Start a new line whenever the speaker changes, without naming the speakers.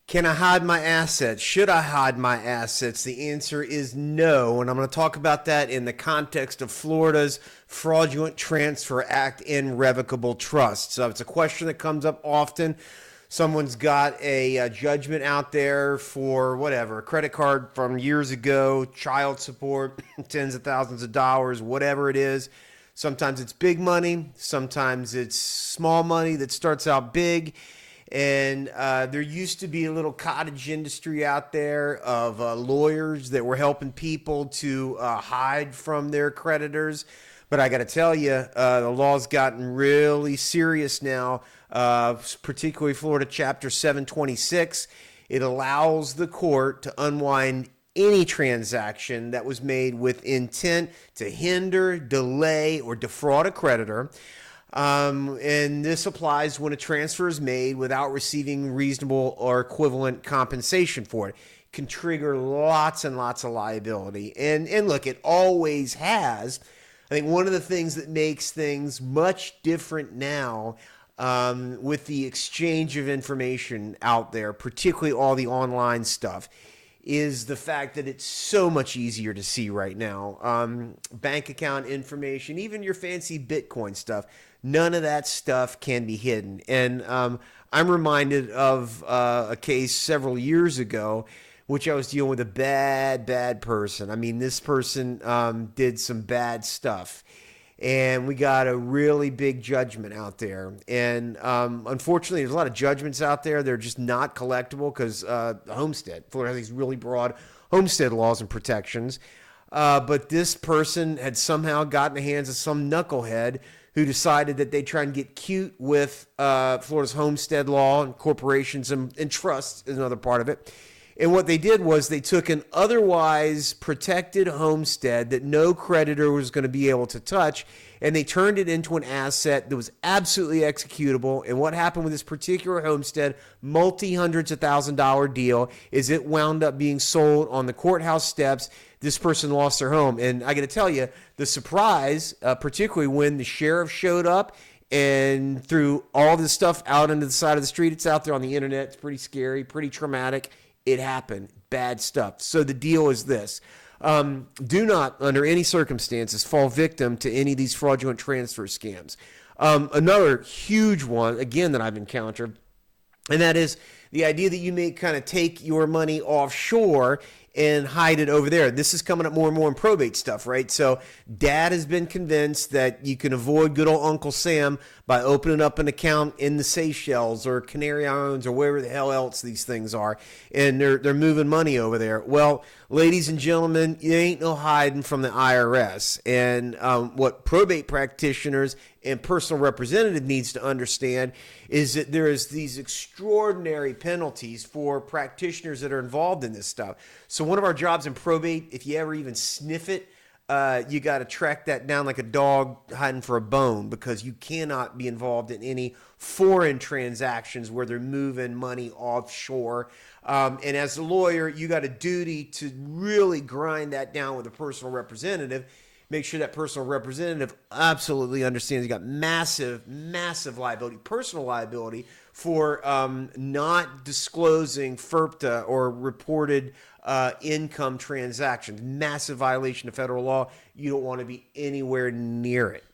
Can I hide my assets? Should I hide my assets? The answer is no, and I'm going to talk about that in the context of Florida's Fraudulent Transfer Act and Revocable Trust. So it's a question that comes up often. Someone's got a judgment out there for whatever, a credit card from years ago, child support, tens of thousands of dollars, whatever it is. Sometimes it's big money, sometimes it's small money that starts out big. And there used to be a little cottage industry out there of lawyers that were helping people to hide from their creditors. But I got to tell you, the law's gotten really serious now, particularly Florida Chapter 726. It allows the court to unwind any transaction that was made with intent to hinder, delay, or defraud a creditor. And this applies when a transfer is made without receiving reasonable or equivalent compensation for it. Can trigger lots and lots of liability. And look, it always has. I think one of the things that makes things much different now with the exchange of information out there, particularly all the online stuff, is the fact that it's so much easier to see right now. Bank account information, even your fancy Bitcoin stuff, none of that stuff can be hidden. And I'm reminded of a case several years ago, which I was dealing with a bad person. I mean, this person did some bad stuff. And we got a really big judgment out there. And unfortunately, there's a lot of judgments out there. They're just not collectible because homestead. Florida has these really broad homestead laws and protections. But this person had somehow gotten the hands of some knucklehead who decided that they'd try and get cute with Florida's homestead law and corporations and trusts is another part of it. And what they did was they took an otherwise protected homestead that no creditor was going to be able to touch, and they turned it into an asset that was absolutely executable. And what happened with this particular homestead, multi-hundreds of $1,000 deal, is it wound up being sold on the courthouse steps. This person lost their home. And I got to tell you, the surprise, particularly when the sheriff showed up and threw all this stuff out into the side of the street, it's out there on the internet, it's pretty scary, pretty traumatic. It happened. Bad stuff. So the deal is this. Do not, under any circumstances, fall victim to any of these fraudulent transfer scams. Another huge one, again, that I've encountered, and that is the idea that you may kind of take your money offshore and hide it over there. This is coming up more and more in probate stuff, right? So dad has been convinced that you can avoid good old Uncle Sam by opening up an account in the Seychelles or Canary Islands or wherever the hell else these things are, and they're moving money over there. Well, ladies and gentlemen, you ain't no hiding from the IRS. And what probate practitioners and personal representative needs to understand is that there is these extraordinary penalties for practitioners that are involved in this stuff. So one of our jobs in probate, if you ever even sniff it, you got to track that down like a dog hiding for a bone, because you cannot be involved in any foreign transactions where they're moving money offshore. And as a lawyer, you got a duty to really grind that down with a personal representative. Make sure that personal representative absolutely understands you got massive liability, personal liability for not disclosing FIRPTA or reported income transactions. Massive violation of federal law. You don't want to be anywhere near it.